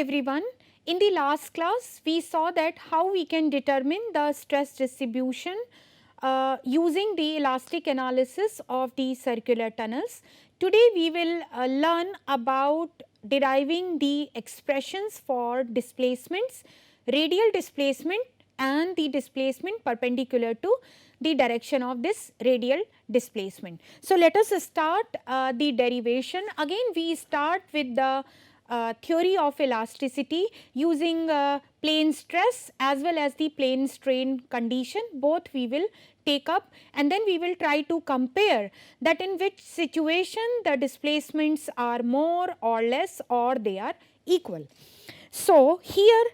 everyone. In the last class, we saw that how we can determine the stress distribution using the elastic analysis of the circular tunnels. Today, we will learn about deriving the expressions for displacements, radial displacement and the displacement perpendicular to the direction of this radial displacement. So, let us start the derivation. Again, we start with the theory of elasticity using plane stress as well as the plane strain condition. Both we will take up, and then we will try to compare that in which situation the displacements are more or less or they are equal. So, here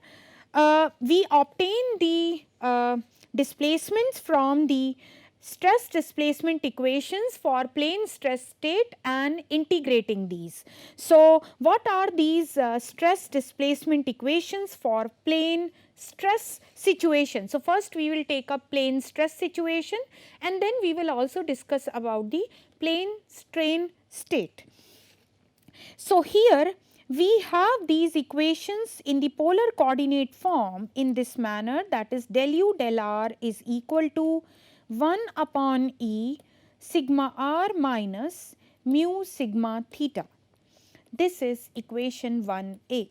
we obtain the displacements from the stress displacement equations for plane stress state and integrating these. So, what are these stress displacement equations for plane stress situation? So, first we will take up plane stress situation and then we will also discuss about the plane strain state. So, here we have these equations in the polar coordinate form in this manner, that is del u del r is equal to 1 upon E sigma r minus mu sigma theta. This is equation 1a.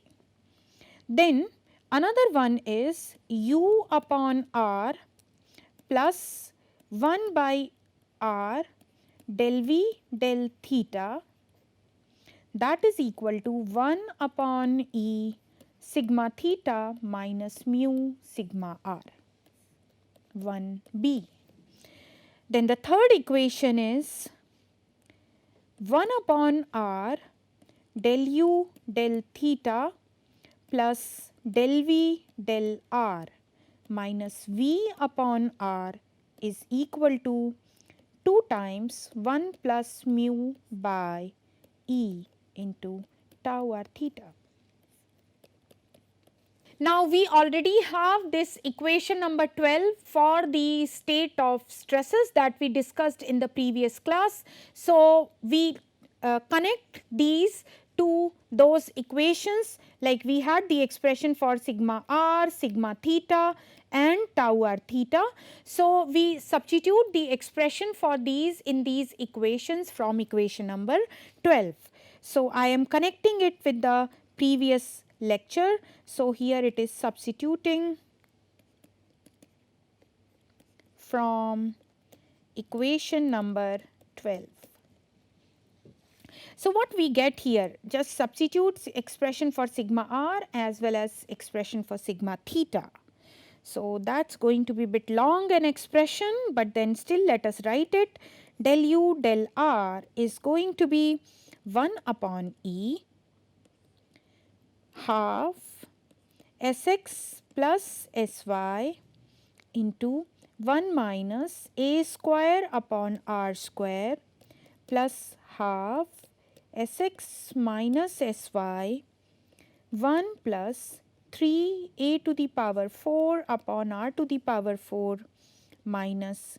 Then another one is u upon r plus 1 by r del v del theta, that is equal to 1 upon E sigma theta minus mu sigma r, 1b. Then the third equation is 1 upon r del u del theta plus del v del r minus v upon r is equal to 2 times 1 plus mu by E into tau r theta. Now, we already have this equation number 12 for the state of stresses that we discussed in the previous class. So, we connect these to those equations, like we had the expression for sigma r, sigma theta and tau r theta. So, we substitute the expression for these in these equations from equation number 12. So, I am connecting it with the previous lecture. So, here it is substituting from equation number 12. So, what we get here, just substitute expression for sigma r as well as expression for sigma theta. So, that is going to be a bit long an expression, but then still let us write it. Del u del r is going to be 1 upon E half Sx plus Sy into 1 minus a square upon r square plus half Sx minus Sy 1 plus 3 a to the power 4 upon r to the power 4 minus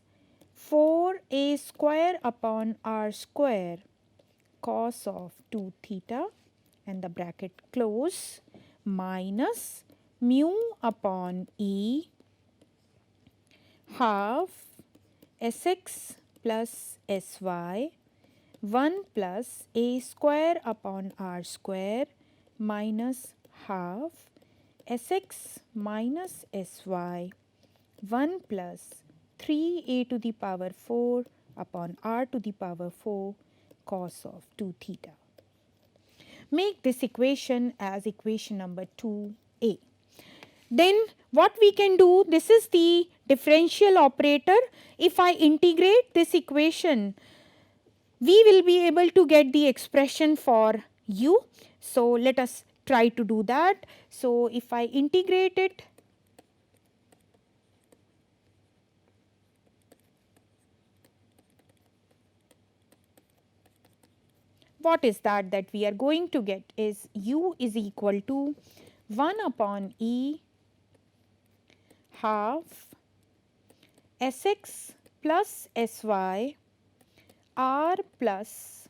4 a square upon r square cos of 2 theta and the bracket close minus mu upon E half Sx plus Sy 1 plus a square upon r square minus half Sx minus Sy 1 plus 3 a to the power 4 upon r to the power 4 cos of 2 theta. Make this equation as equation number 2a. Then what we can do, this is the differential operator. If I integrate this equation, we will be able to get the expression for u. So, let us try to do that. So, if I integrate it, what is that we are going to get is u is equal to 1 upon E half Sx plus Sy r plus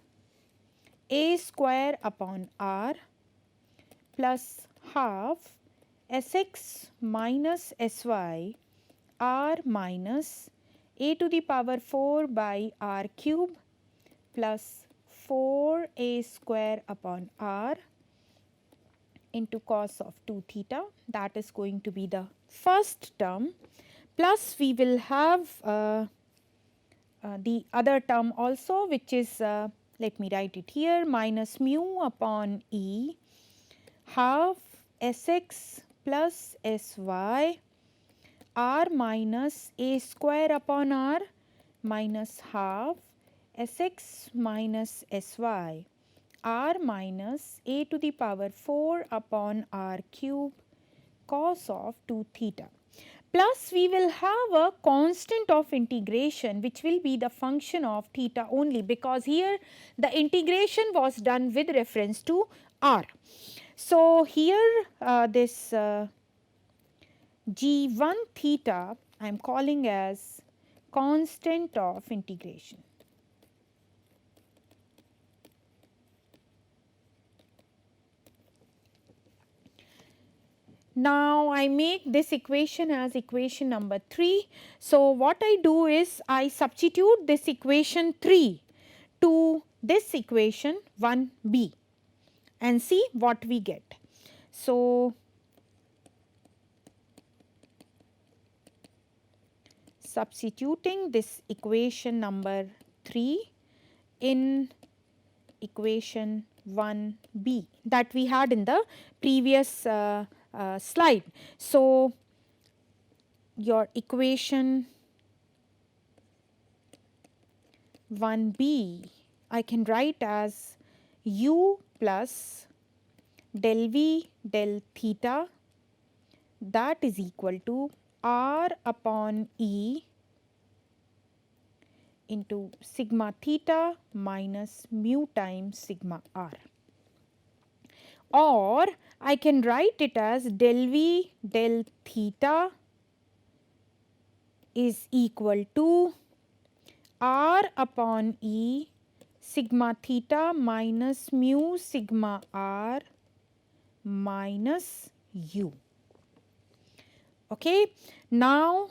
a square upon r plus half Sx minus Sy r minus a to the power 4 by r cube plus 4a square upon r into cos of 2 theta, that is going to be the first term, plus we will have the other term also, which is let me write it here, minus mu upon E half Sx plus Sy r minus a square upon r minus half Sx minus Sy r minus a to the power 4 upon r cube cos of 2 theta. Plus we will have a constant of integration which will be the function of theta only, because here the integration was done with reference to r. So here this g1 theta I am calling as constant of integration. Now I make this equation as equation number 3. So what I do is I substitute this equation 3 to this equation 1b and see what we get. So substituting this equation number 3 in equation 1b that we had in the previous slide. So your equation 1b I can write as u plus del v del theta, that is equal to r upon E into sigma theta minus mu times sigma r. Or I can write it as del v del theta is equal to r upon E sigma theta minus mu sigma r minus u. Okay. Now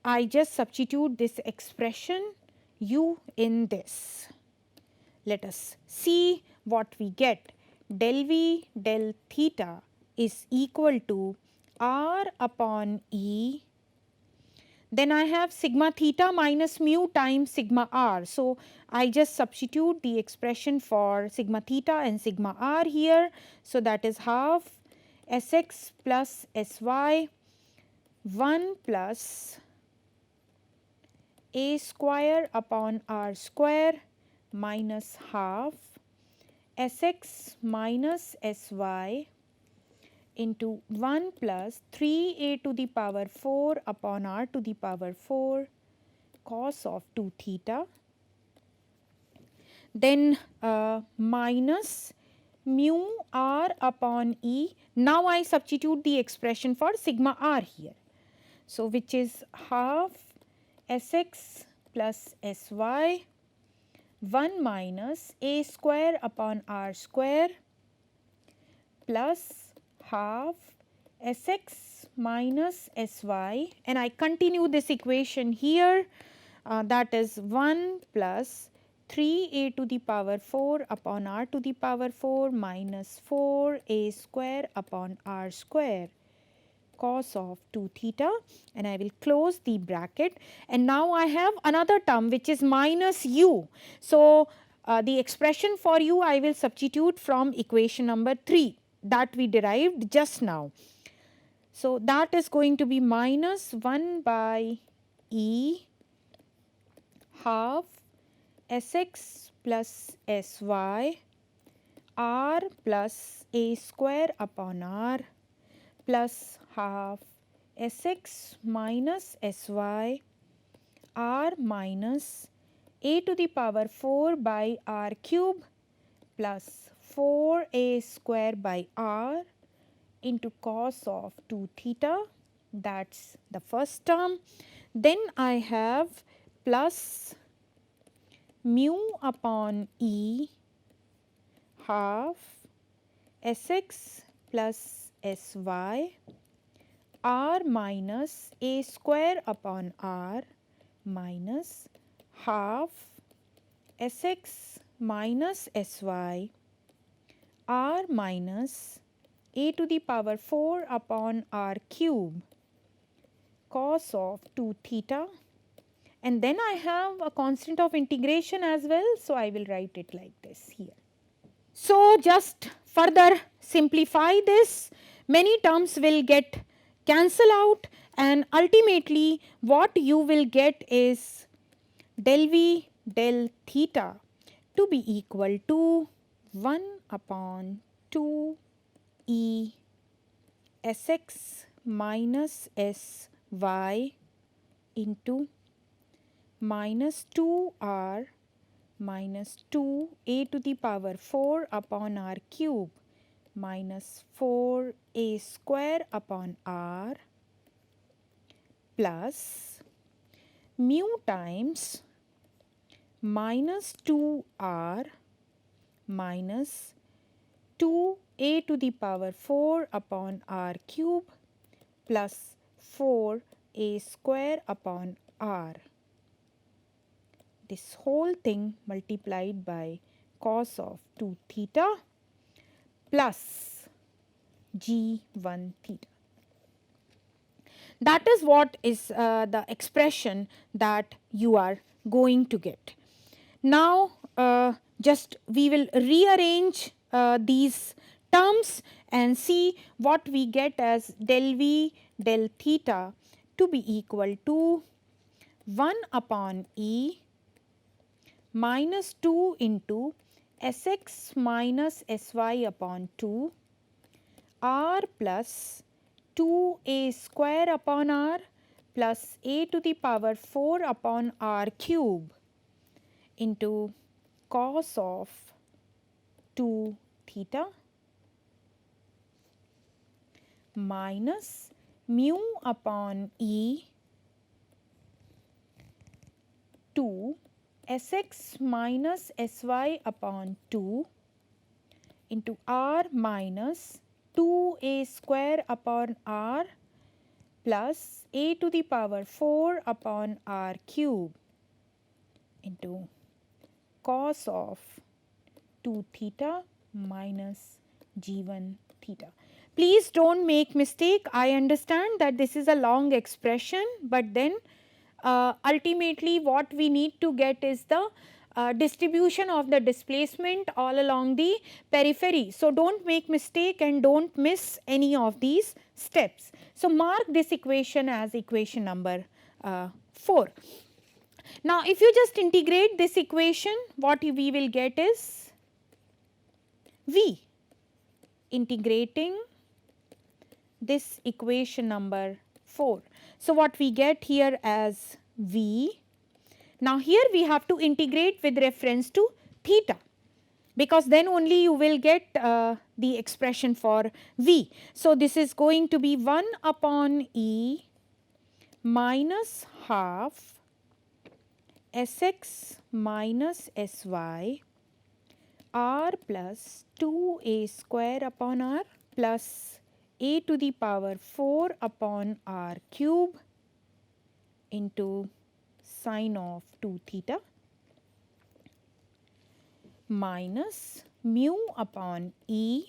I just substitute this expression u in this. Let us see what we get. Del v del theta is equal to r upon E. Then I have sigma theta minus mu times sigma r. So I just substitute the expression for sigma theta and sigma r here. So that is half Sx plus Sy 1 plus a square upon r square minus half Sx minus Sy into 1 plus 3a to the power 4 upon r to the power 4 cos of 2 theta. Then minus mu r upon E. Now I substitute the expression for sigma r here. So which is half Sx plus Sy 1 minus a square upon r square plus half Sx minus Sy, and I continue this equation here, that is 1 plus 3a to the power 4 upon r to the power 4 minus 4a square upon r square cos of 2 theta, and I will close the bracket. And now I have another term which is minus u. So the expression for u I will substitute from equation number 3 that we derived just now. So that is going to be minus 1 by E half Sx plus Sy r plus a square upon r plus half Sx minus Sy r minus a to the power 4 by r cube plus 4a square by r into cos of 2 theta, that's the first term. Then I have plus mu upon E half Sx plus Sy r minus a square upon r minus half Sx minus Sy r minus a to the power 4 upon r cube cos of 2 theta, and then I have a constant of integration as well, so I will write it like this here. So just further simplify this, many terms will get cancel out, and ultimately what you will get is del v del theta to be equal to 1 upon 2 e Sx minus Sy into minus 2r minus 2 a to the power 4 upon r cube minus 4 a square upon r plus mu times minus 2r minus 2 a to the power 4 upon r cube plus 4 a square upon r. This whole thing multiplied by cos of 2 theta plus g1 theta. That is what is the expression that you are going to get. Now just we will rearrange these terms and see what we get as del v del theta to be equal to 1 upon e minus 2 into Sx minus Sy upon 2 r plus 2a square upon r plus a to the power 4 upon r cube into cos of 2 theta minus mu upon e 2 Sx minus Sy upon 2 into r minus 2a square upon r plus a to the power 4 upon r cube into cos of 2 theta minus g1 theta. Please don't make mistake. I understand that this is a long expression, but then ultimately what we need to get is the distribution of the displacement all along the periphery. So don't make mistake and don't miss any of these steps. So mark this equation as equation number 4. Now if you just integrate this equation, what we will get is v. Integrating this equation number 4. So what we get here as v. Now here we have to integrate with reference to theta, because then only you will get the expression for v. So this is going to be 1 upon e minus half Sx minus Sy r plus 2a square upon r plus a to the power 4 upon r cube into sine of 2 theta minus mu upon e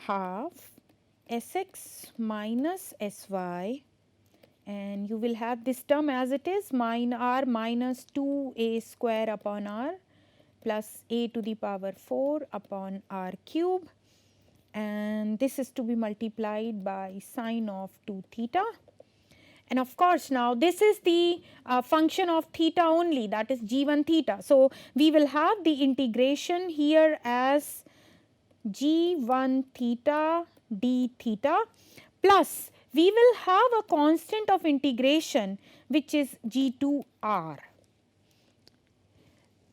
half Sx minus Sy, and you will have this term as it is, r minus 2a square upon r plus a to the power 4 upon r cube, and this is to be multiplied by sine of 2 theta. And of course now this is the function of theta only, that is g1 theta. So we will have the integration here as g1 theta d theta plus we will have a constant of integration which is g2 r.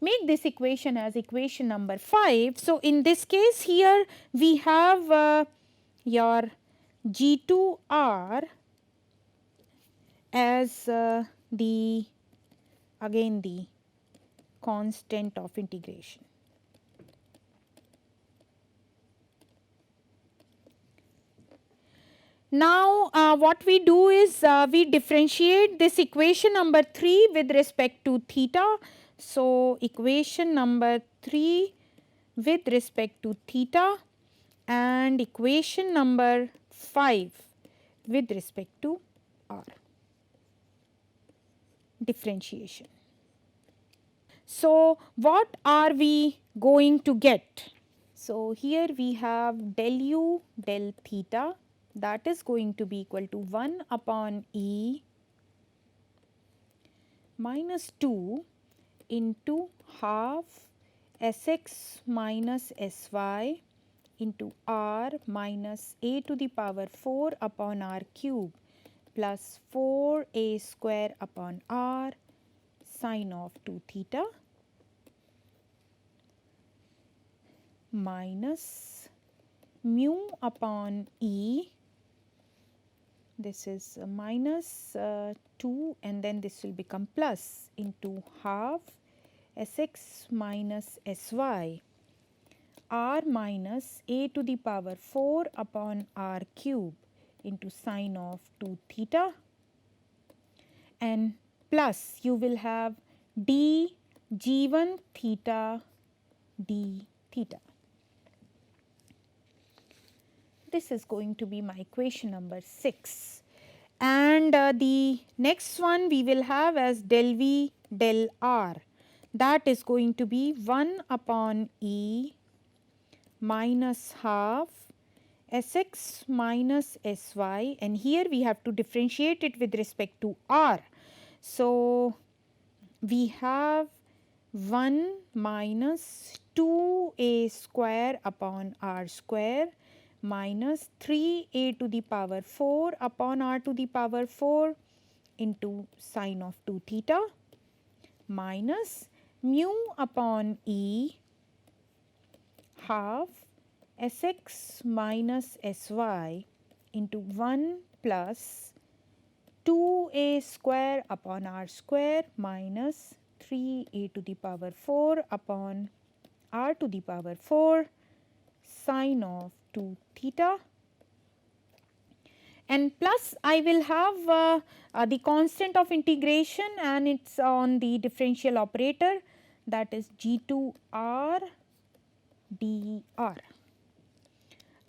Make this equation as equation number 5. So in this case here we have your g2 r as the again the constant of integration. Now what we do is we differentiate this equation number 3 with respect to theta. So equation number 3 with respect to theta and equation number 5 with respect to r. Differentiation. So what are we going to get? So here we have del u del theta, that is going to be equal to 1 upon e minus 2 into half Sx minus Sy into r minus a to the power 4 upon r cube plus 4a square upon r sine of 2 theta minus mu upon e, this is minus 2 and then this will become plus into half Sx minus Sy r minus a to the power 4 upon r cube into sine of 2 theta and plus you will have d g1 theta d theta. This is going to be my equation number 6. And the next one we will have as del v del r, that is going to be 1 upon e minus half Sx minus Sy, and here we have to differentiate it with respect to r. So we have 1 minus 2a square upon r square minus 3a to the power 4 upon r to the power 4 into sine of 2 theta minus mu upon e half Sx minus Sy into 1 plus 2a square upon r square minus 3a to the power 4 upon r to the power 4 sine of 2 theta, and plus I will have the constant of integration and it's on the differential operator, that is g2r dr.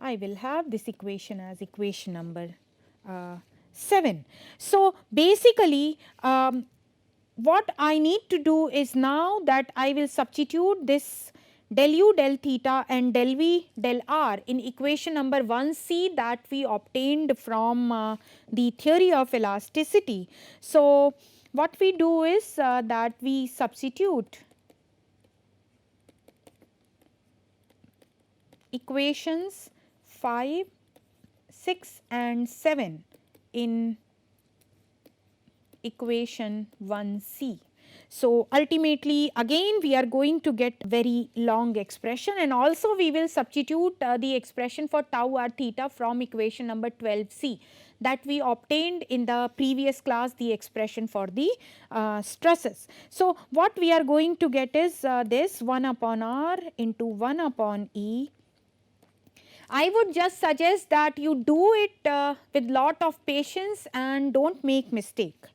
I will have this equation as equation number 7. So basically what I need to do is now that I will substitute this del u del theta and del v del r in equation number 1c that we obtained from the theory of elasticity. So what we do is that we substitute equations 5, 6 and 7 in equation 1c. So ultimately again we are going to get very long expression, and also we will substitute the expression for tau r theta from equation number 12c that we obtained in the previous class, the expression for the stresses. So what we are going to get is this 1 upon r into 1 upon e. I would just suggest that you do it with lot of patience and don't make mistake.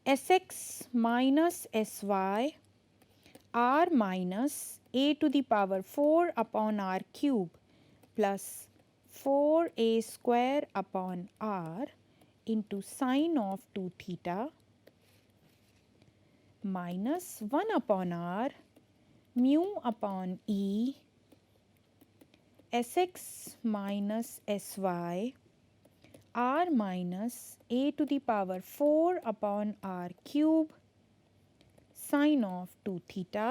Sx minus Sy r minus a to the power 4 upon r cube plus 4a square upon r into sine of 2 theta minus 1 upon r mu upon e Sx minus Sy r minus a to the power 4 upon r cube sine of 2 theta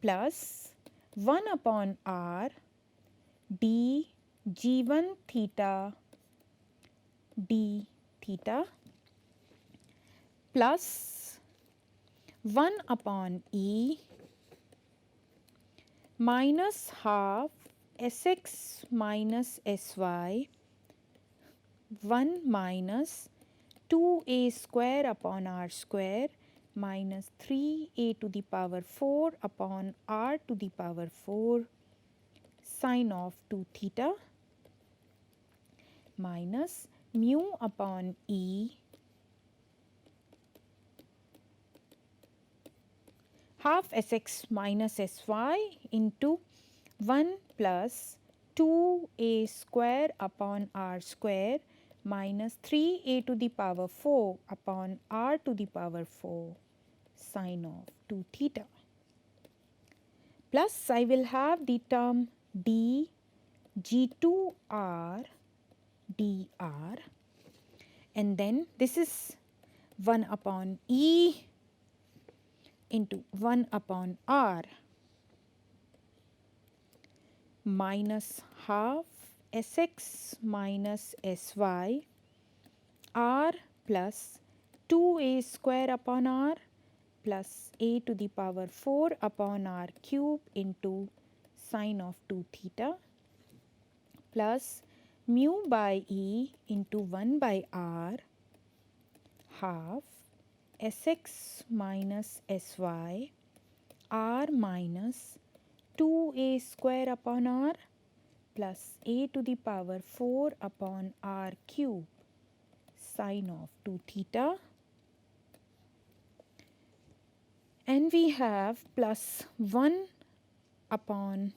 plus 1 upon r d g1 theta d theta plus 1 upon e minus half Sx minus Sy 1 minus 2a square upon r square minus 3a to the power 4 upon r to the power 4 sine of 2 theta minus mu upon E half Sx minus Sy into 1 plus 2a square upon r square minus 3a to the power 4 upon r to the power 4 sine of 2 theta. Plus I will have the term d g2r dr, and then this is 1 upon E into 1 upon r minus half Sx minus Sy r plus 2a square upon r plus a to the power 4 upon r cube into sine of 2 theta plus mu by E into 1 by r half Sx minus Sy r minus 2a square upon r plus a to the power 4 upon r cube sine of 2 theta, and we have plus 1 upon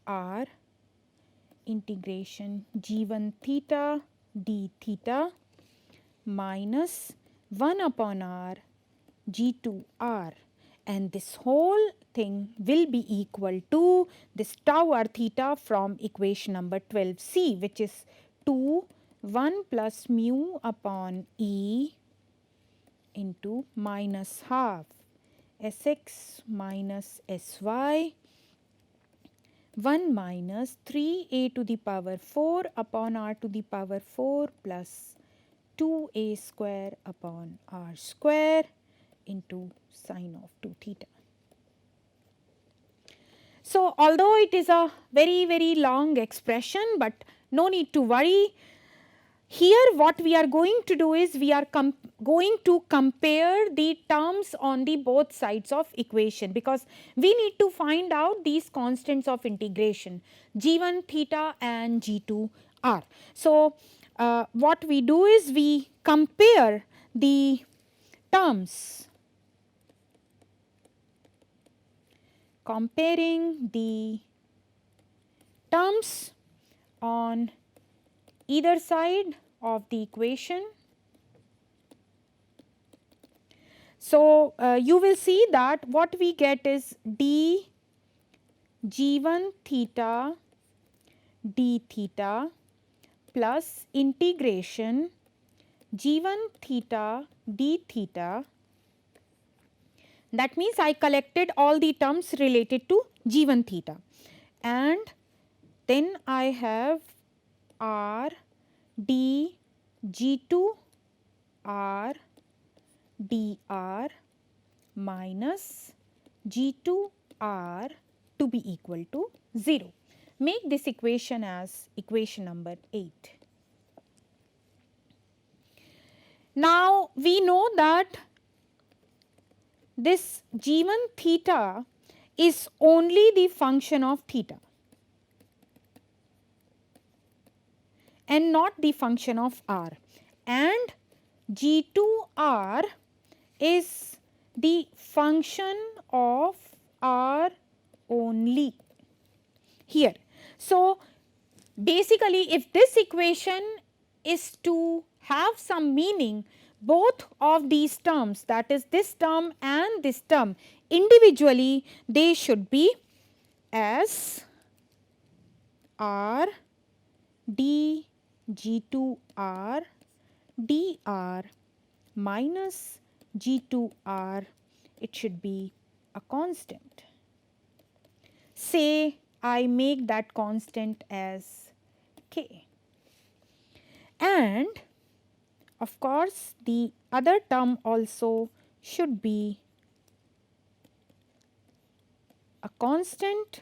r integration g1 theta d theta minus 1 upon r g2 r, and this whole thing will be equal to this tau r theta from equation number 12c, which is 2 1 plus mu upon E into minus half Sx minus Sy 1 minus 3a to the power 4 upon r to the power 4 plus 2a square upon r square into sine of 2 theta. So, although it is a very long expression, but no need to worry. Here what we are going to do is we are going to compare the terms on the both sides of equation, because we need to find out these constants of integration g1 theta and g2 r. So, what we do is we compare the terms, comparing the terms on either side of the equation. So, you will see that what we get is d g1 theta d theta plus integration g1 theta d theta. That means I collected all the terms related to g1 theta, and then I have r d g2 r dr minus g2 r to be equal to 0. Make this equation as equation number 8. Now, we know that this g1 theta is only the function of theta and not the function of r, and g2r is the function of r only here. So, basically if this equation is to have some meaning, both of these terms, that is this term and this term, individually they should be as r d g2r dr minus g2r, it should be a constant. Say I make that constant as k, and of course the other term also should be a constant.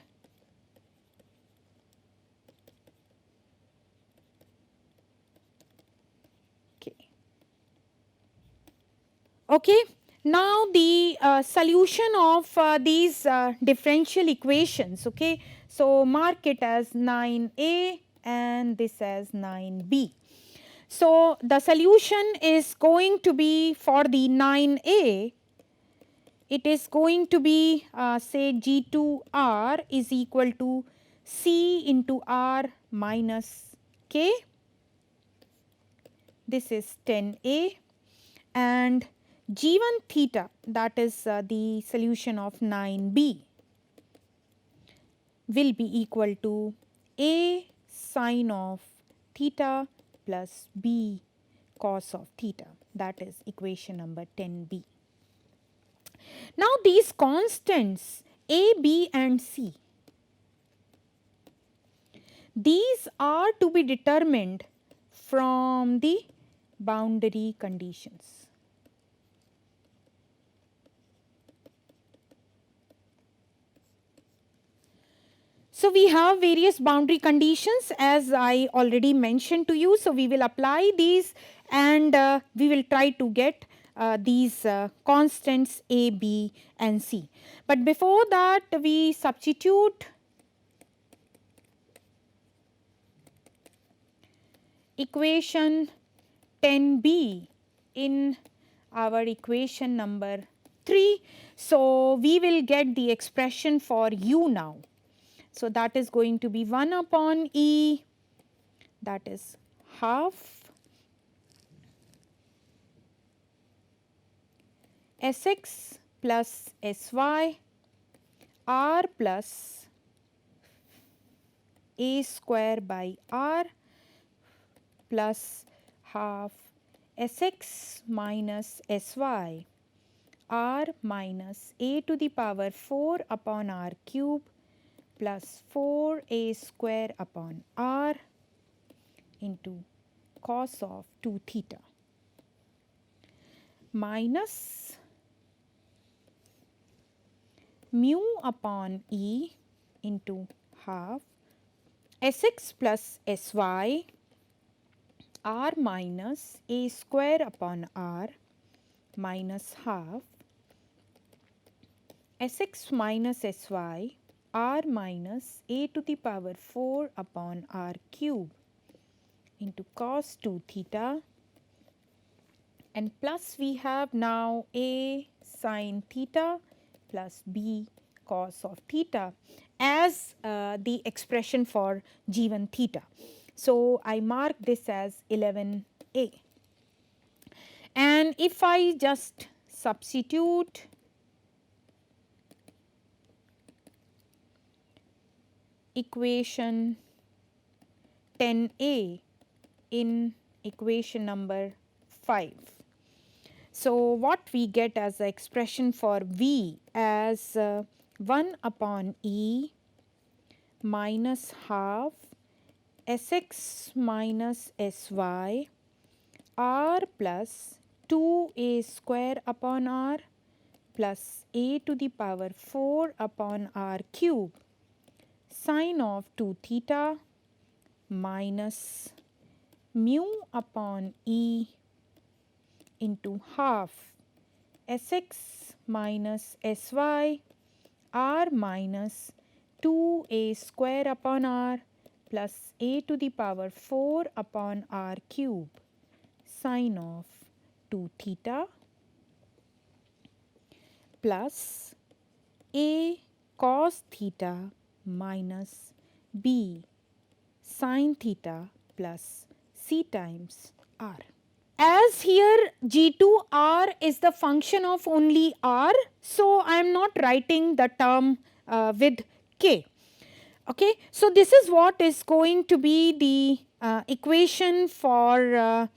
Okay. Now, the solution of these differential equations. Okay. So, mark it as 9a and this as 9b. So, the solution is going to be for the 9a, it is going to be say G2R is equal to C into R minus K. This is 10a, and G1 theta, that is the solution of 9b, will be equal to A sine of theta plus B cos of theta, that is equation number 10b. Now these constants A, B and C, these are to be determined from the boundary conditions. So we have various boundary conditions as I already mentioned to you. So we will apply these and we will try to get these constants A, B and C. But before that we substitute equation 10b in our equation number 3. So we will get the expression for u now. So that is going to be 1 upon E, that is half Sx plus Sy R plus A square by R plus half Sx minus Sy R minus A to the power 4 upon R cube plus 4a square upon r into cos of 2 theta minus mu upon E into half Sx plus Sy r minus a square upon r minus half Sx minus Sy r minus a to the power 4 upon r cube into cos 2 theta, and plus we have now A sin theta plus B cos of theta as the expression for G1 theta. So I mark this as 11a, and if I just substitute equation 10a in equation number 5. So what we get as the expression for V as 1 upon E minus half Sx minus Sy R plus 2a square upon R plus a to the power 4 upon R cube sine of 2 theta minus mu upon E into half Sx minus Sy R minus 2a square upon R plus a to the power 4 upon R cube sine of 2 theta plus a cos theta minus b sin theta plus c times r. As here G2R is the function of only r, so I am not writing the term with k. Okay, so this is what is going to be the equation for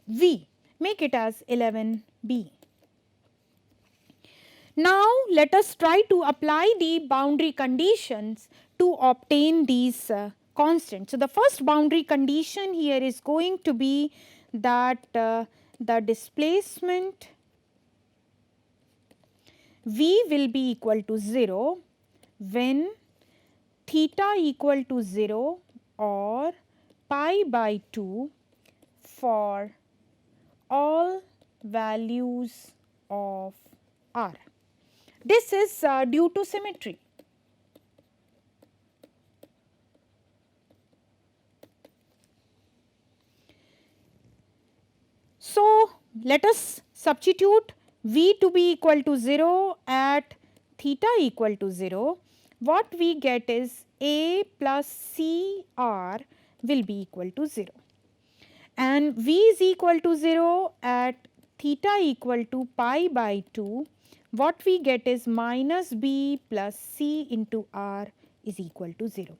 V. Make it as 11b. Now let us try to apply the boundary conditions to obtain these constants. So the first boundary condition here is going to be that the displacement V will be equal to 0 when theta equal to 0 or pi by 2 for all values of r. This is due to symmetry. let us substitute V to be equal to 0 at theta equal to 0. What we get is A plus CR will be equal to 0, and V is equal to 0 at theta equal to pi by 2. What we get is minus B plus C into R is equal to 0.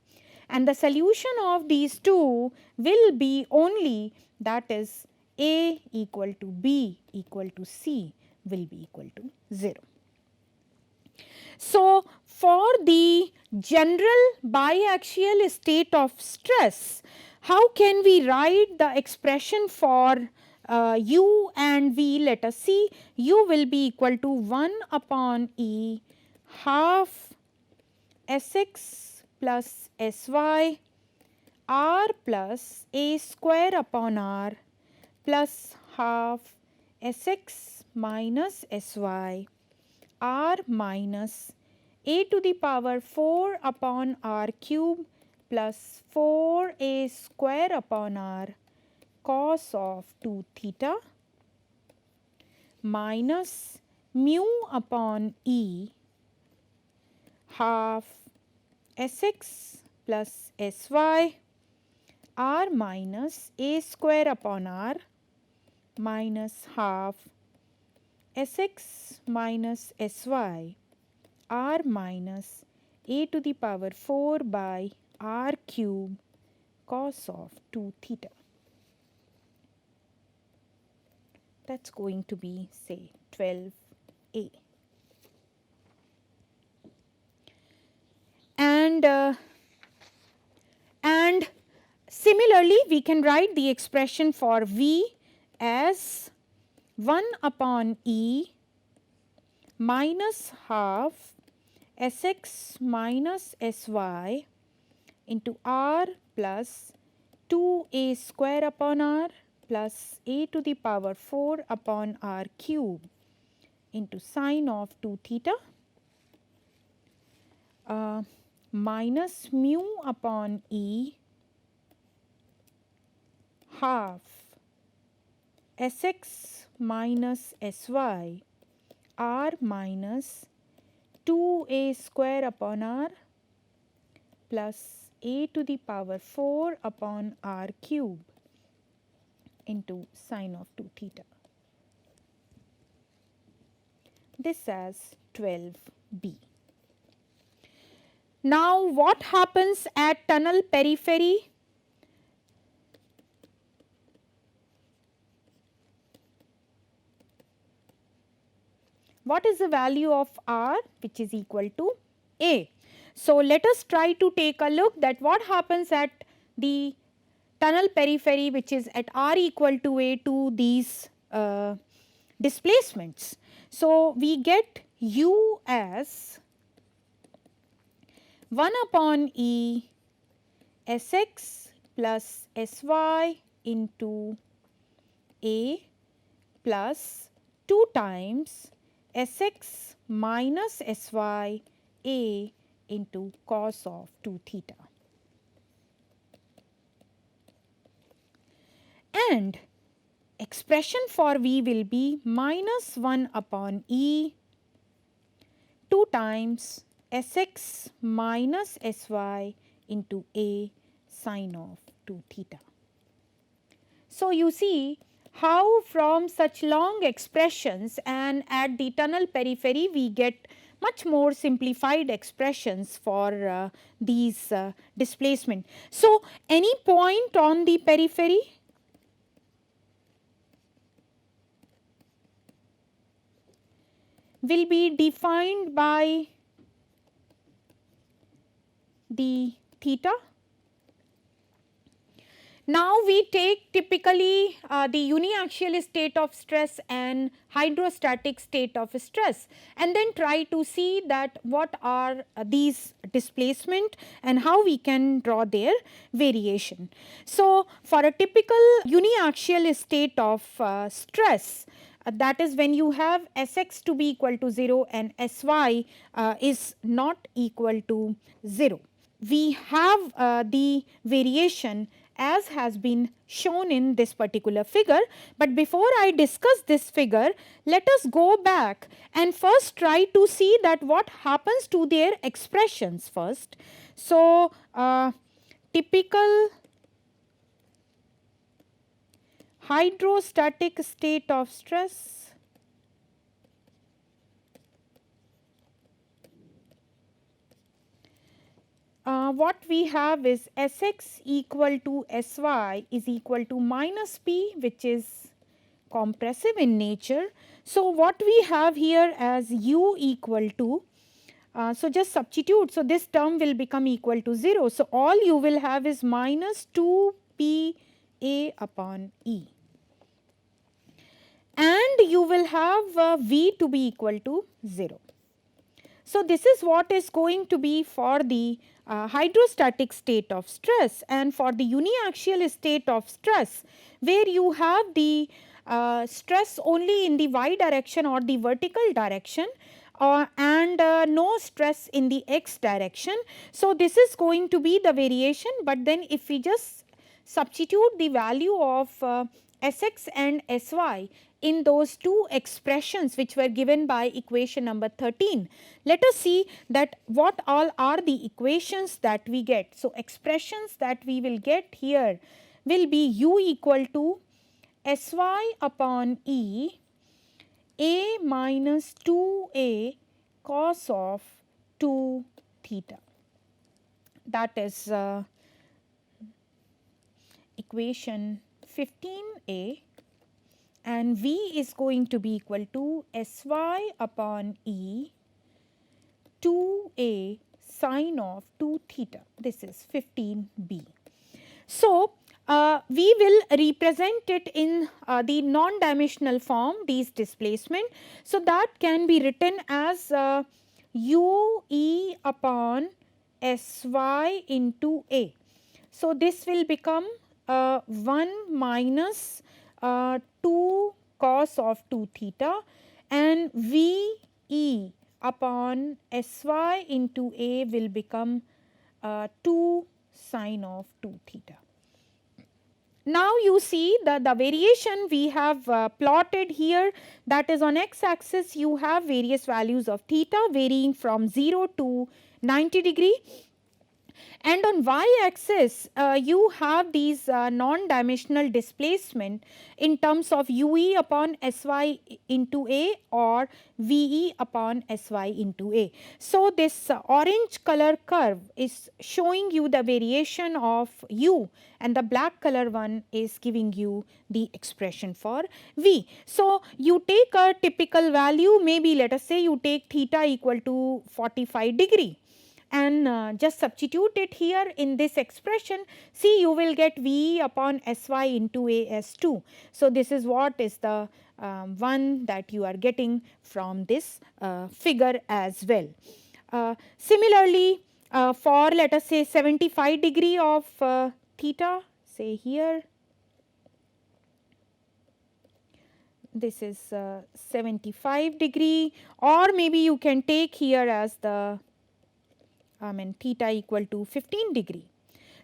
And the solution of these two will be only, that is A equal to B equal to C will be equal to 0. So, for the general biaxial state of stress, how can we write the expression for u and v? Let us see. U will be equal to 1 upon E half Sx plus Sy r plus a square upon r plus half Sx minus Sy r minus a to the power 4 upon r cube plus 4a square upon r cos of 2 theta minus mu upon E half Sx plus Sy r minus a square upon r minus half Sx minus Sy r minus a to the power 4 by r cube cos of 2 theta. That is going to be, say, 12a. And similarly, we can write the expression for V as 1 upon E minus half Sx minus Sy into r plus 2a square upon r plus a to the power 4 upon r cube into sine of 2 theta minus mu upon E half Sx minus Sy r minus 2a square upon r plus a to the power 4 upon r cube into sine of 2 theta. This as 12b. Now, what happens at tunnel periphery? What is the value of r, which is equal to a? So, let us try to take a look that what happens at the tunnel periphery, which is at r equal to a, to these displacements. So, we get u as 1 upon E Sx plus Sy into a plus 2 times Sx minus Sy a into cos of 2 theta. And expression for V will be minus 1 upon E 2 times Sx minus Sy into a sine of 2 theta. So, you see how from such long expressions and at the tunnel periphery we get much more simplified expressions for these displacement. So, any point on the periphery? Will be defined by the theta. Now, we take typically the uniaxial state of stress and hydrostatic state of stress, and then try to see that what are these displacement and how we can draw their variation. So, for a typical uniaxial state of stress, that is when you have Sx to be equal to 0 and Sy is not equal to 0. We have the variation as has been shown in this particular figure. But before I discuss this figure, let us go back and first try to see that what happens to their expressions first. So, typical hydrostatic state of stress, what we have is Sx equal to Sy is equal to minus P, which is compressive in nature. So, what we have here as U equal to, so just substitute, so this term will become equal to 0. So, all you will have is minus 2 P A upon E, and you will have V to be equal to 0. So, this is what is going to be for the hydrostatic state of stress, and for the uniaxial state of stress, where you have the stress only in the y direction or the vertical direction, and no stress in the x direction. So, this is going to be the variation, but then if we just substitute the value of Sx and Sy in those two expressions which were given by equation number 13. Let us see that what all are the equations that we get. So, expressions that we will get here will be u equal to Sy upon E A minus 2A cos of 2 theta. That is equation 15A, and V is going to be equal to Sy upon E 2A sine of 2 theta. This is 15B. So, we will represent it in the non-dimensional form, these displacement. So, that can be written as UE upon Sy into A. So, this will become 1 minus 2 cos of 2 theta, and VE upon Sy into A will become 2 sine of 2 theta. Now, you see the variation we have plotted here, that is on x axis you have various values of theta varying from 0 to 90 degree. And on y axis you have these non-dimensional displacement in terms of UE upon Sy into A or VE upon Sy into A. So, this orange color curve is showing you the variation of U, and the black color one is giving you the expression for V. So, you take a typical value, maybe let us say you take theta equal to 45 degree. And just substitute it here in this expression. See, you will get V upon Sy into A as 2. So, this is what is the one that you are getting from this figure as well. Similarly, for let us say 75 degree of theta, say here, this is 75 degree, or maybe you can take here as the theta equal to 15 degree.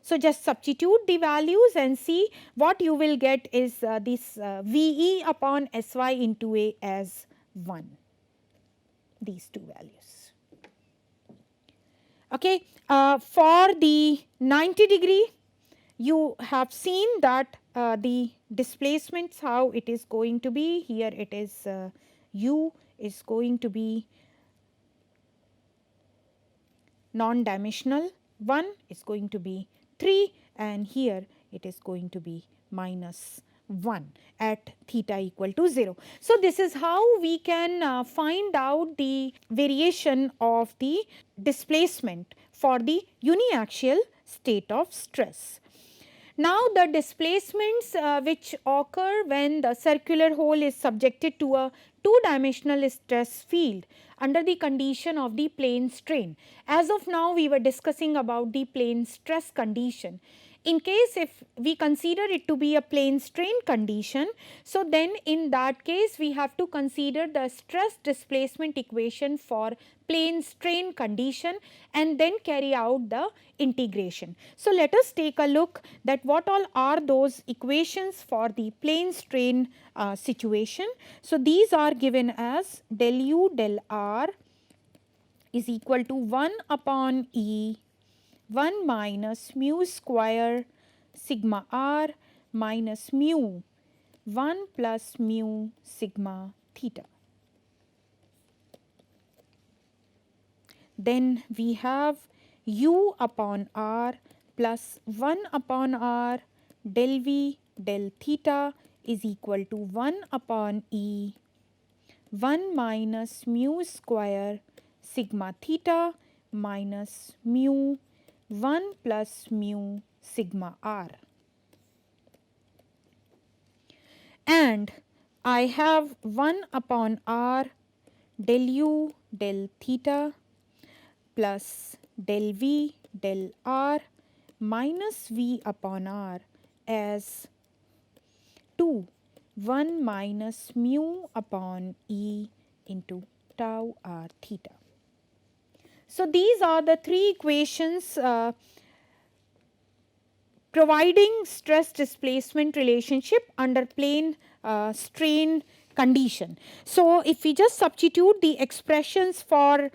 So, just substitute the values and see what you will get is this VE upon Sy into A as 1, these two values. Okay. For the 90 degree, you have seen that the displacements how it is going to be. Here it is U is going to be non-dimensional, 1 is going to be 3, and here it is going to be minus 1 at theta equal to 0. So, this is how we can find out the variation of the displacement for the uniaxial state of stress. Now, the displacements which occur when the circular hole is subjected to a two-dimensional stress field under the condition of the plane strain. As of now, we were discussing about the plane stress condition. In case if we consider it to be a plane strain condition, so then in that case we have to consider the stress displacement equation for plane strain condition and then carry out the integration. So let us take a look that what all are those equations for the plane strain situation. So these are given as del u del r is equal to 1 upon E 1 minus mu square sigma r minus mu 1 plus mu sigma theta. Then we have u upon r plus 1 upon r del v del theta is equal to 1 upon E 1 minus mu square sigma theta minus mu 1 plus mu sigma r. And I have 1 upon r del u del theta plus del v del r minus v upon r as 2 1 minus mu upon E into tau r theta. So these are the three equations providing stress displacement relationship under plane strain condition. So if we just substitute the expressions for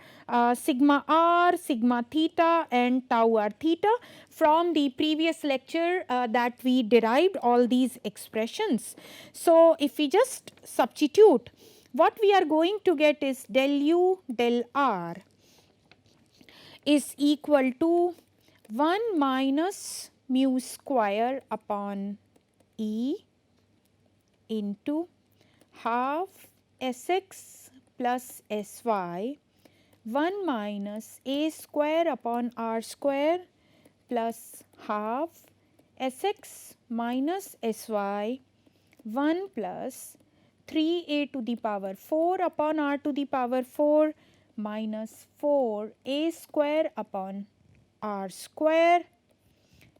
sigma r, sigma theta and tau r theta from the previous lecture that we derived all these expressions. So if we just substitute, what we are going to get is del u del r is equal to 1 minus mu square upon E into half Sx plus Sy 1 minus a square upon r square plus half Sx minus Sy 1 plus 3a to the power 4 upon r to the power 4 minus 4a square upon r square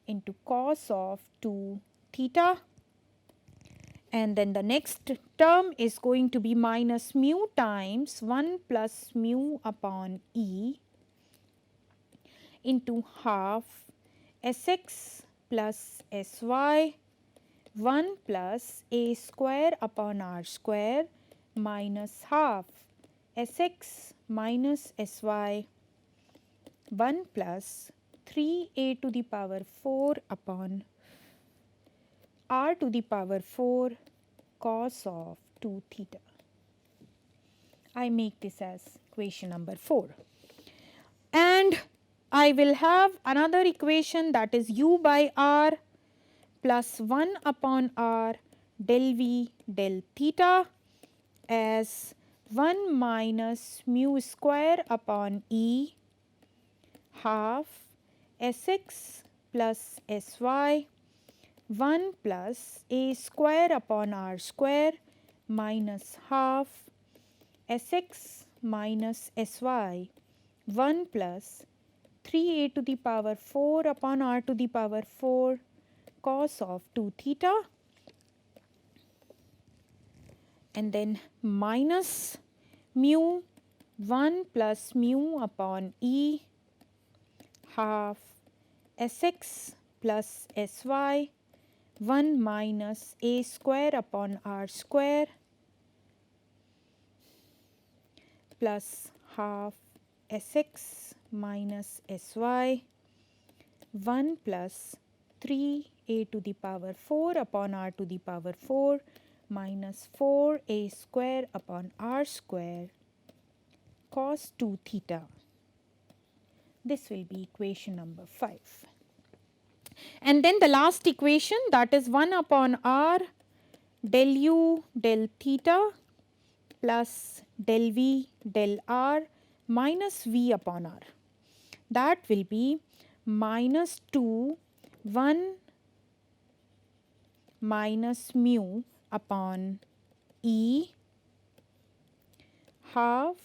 into cos of 2 theta. And then the next term is going to be minus mu times 1 plus mu upon E into half Sx plus Sy 1 plus a square upon r square minus half Sx minus Sy 1 plus 3a to the power 4 upon r to the power 4 cos of 2 theta. I make this as equation number 4. And I will have another equation, that is u by r plus 1 upon r del v del theta as 1 minus mu square upon E half Sx plus Sy 1 plus a square upon r square minus half Sx minus Sy 1 plus 3a to the power 4 upon r to the power 4 cos of 2 theta, and then minus mu 1 plus mu upon E half Sx plus Sy 1 minus a square upon r square plus half Sx minus Sy 1 plus 3a to the power 4 upon r to the power 4 minus 4a square upon r square cos 2 theta. This will be equation number 5. And then the last equation, that is 1 upon r del u del theta plus del v del r minus v upon r. That will be minus 2 1 minus mu upon E half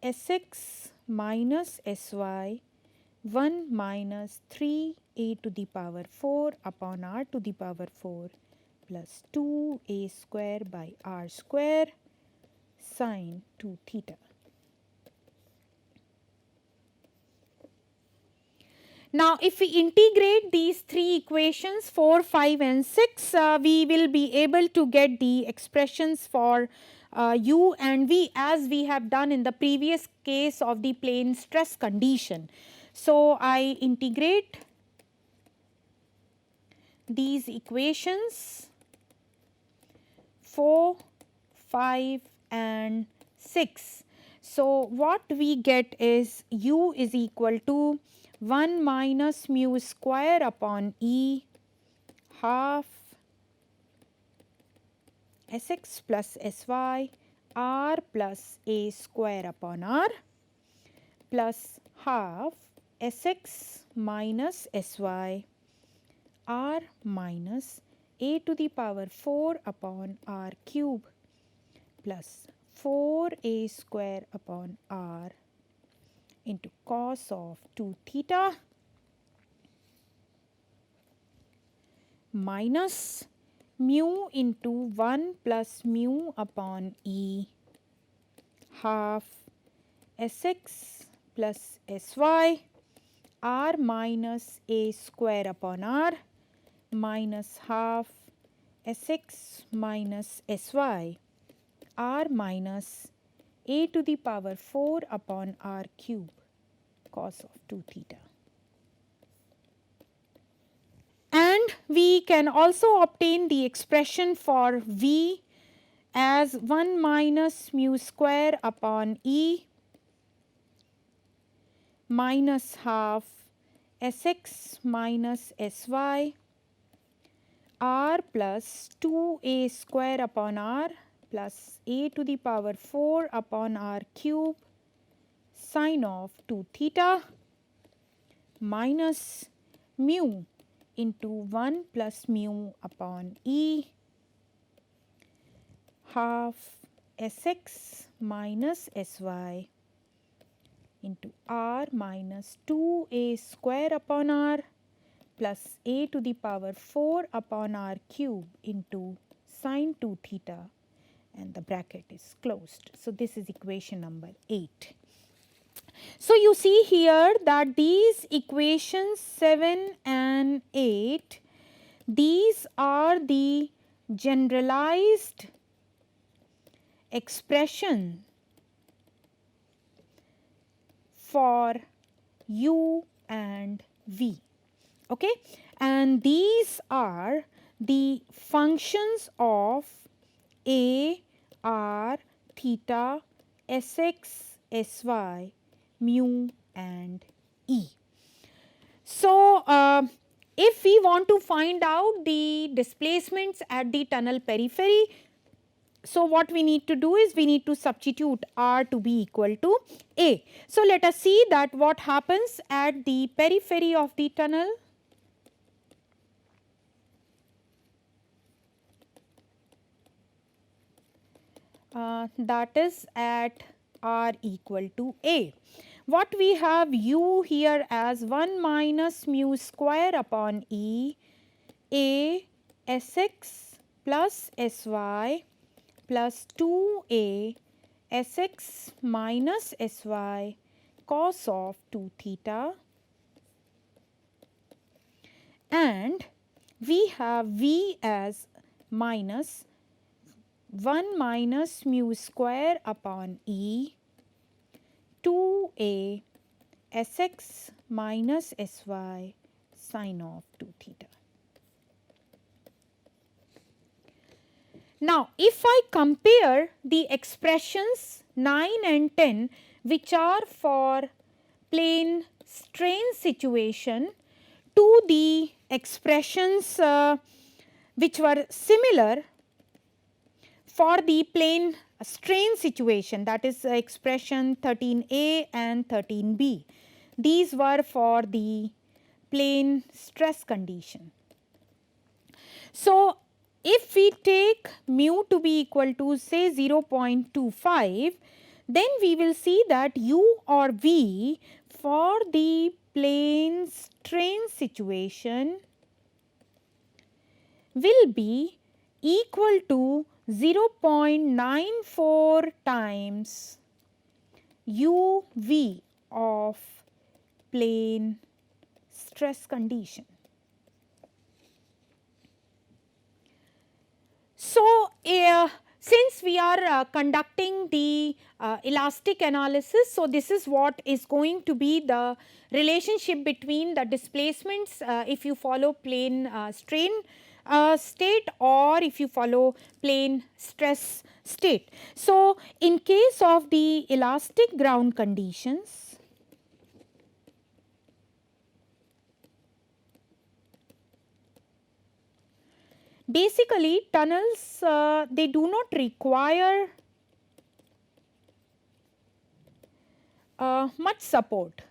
Sx minus Sy 1 minus 3a to the power 4 upon r to the power 4 plus 2a square by r square sine 2 theta. Now, if we integrate these three equations 4, 5 and 6, we will be able to get the expressions for u and v as we have done in the previous case of the plane stress condition. So, I integrate these equations 4, 5 and 6. So, what we get is u is equal to 1 minus mu square upon E half Sx plus Sy r plus a square upon r plus half Sx minus Sy r minus a to the power 4 upon r cube plus 4a square upon r into cos of 2 theta minus mu into 1 plus mu upon E half Sx plus Sy r minus a square upon r minus half Sx minus Sy r minus a to the power 4 upon r cube cos of 2 theta. And we can also obtain the expression for v as 1 minus mu square upon E minus half Sx minus Sy r plus 2a square upon r plus a to the power 4 upon r cube sine of 2 theta minus mu into 1 plus mu upon E half Sx minus Sy into r minus 2a square upon r plus a to the power 4 upon r cube into sine 2 theta, and the bracket is closed. So, this is equation number 8. So, you see here that these equations 7 and 8, these are the generalized expression for u and v, okay, and these are the functions of a, r, theta, Sx, Sy, mu and E. So, if we want to find out the displacements at the tunnel periphery, so what we need to do is we need to substitute r to be equal to a. So, let us see that what happens at the periphery of the tunnel. That is at r equal to a. What we have u here as 1 minus mu square upon E a Sx plus Sy plus 2a Sx minus Sy cos of 2 theta, and we have v as minus 1 minus mu square upon E 2a Sx minus Sy sine of 2 theta. Now, if I compare the expressions 9 and 10 which are for plane strain situation to the expressions which were similar for the plane strain situation, that is expression 13a and 13b. These were for the plane stress condition. So, if we take mu to be equal to say 0.25, then we will see that u or v for the plane strain situation will be equal to 0.94 times uv of plane stress condition. So, since we are conducting the elastic analysis, so this is what is going to be the relationship between the displacements if you follow plane strain state or if you follow plane stress state. So, in case of the elastic ground conditions, basically tunnels they do not require much support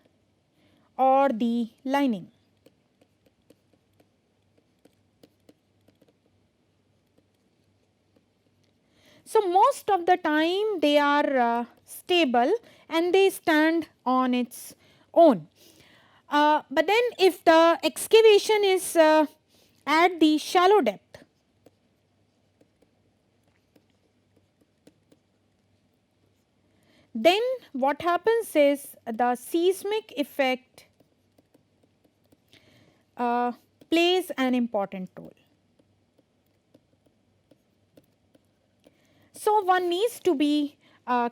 or the lining. So, most of the time they are stable and they stand on its own. But then if the excavation is at the shallow depth, then what happens is the seismic effect plays an important role. So, one needs to be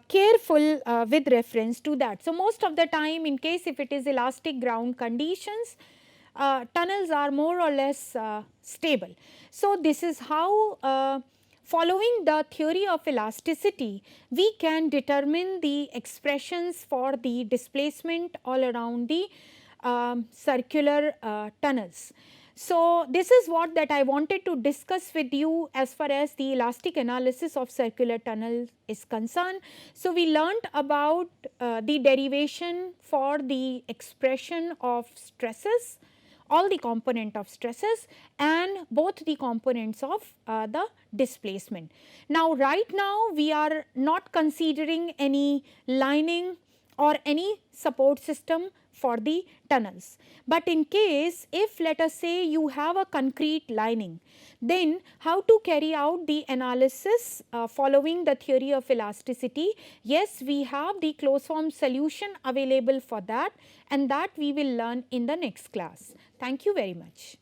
careful with reference to that. So, most of the time in case if it is elastic ground conditions, tunnels are more or less stable. So, this is how following the theory of elasticity, we can determine the expressions for the displacement all around the circular tunnels. So, this is what that I wanted to discuss with you as far as the elastic analysis of circular tunnel is concerned. So, we learnt about the derivation for the expression of stresses, all the component of stresses and both the components of the displacement. Now, right now we are not considering any lining or any support system for the tunnels. But in case if let us say you have a concrete lining, then how to carry out the analysis following the theory of elasticity? Yes, we have the closed form solution available for that, and that we will learn in the next class. Thank you very much.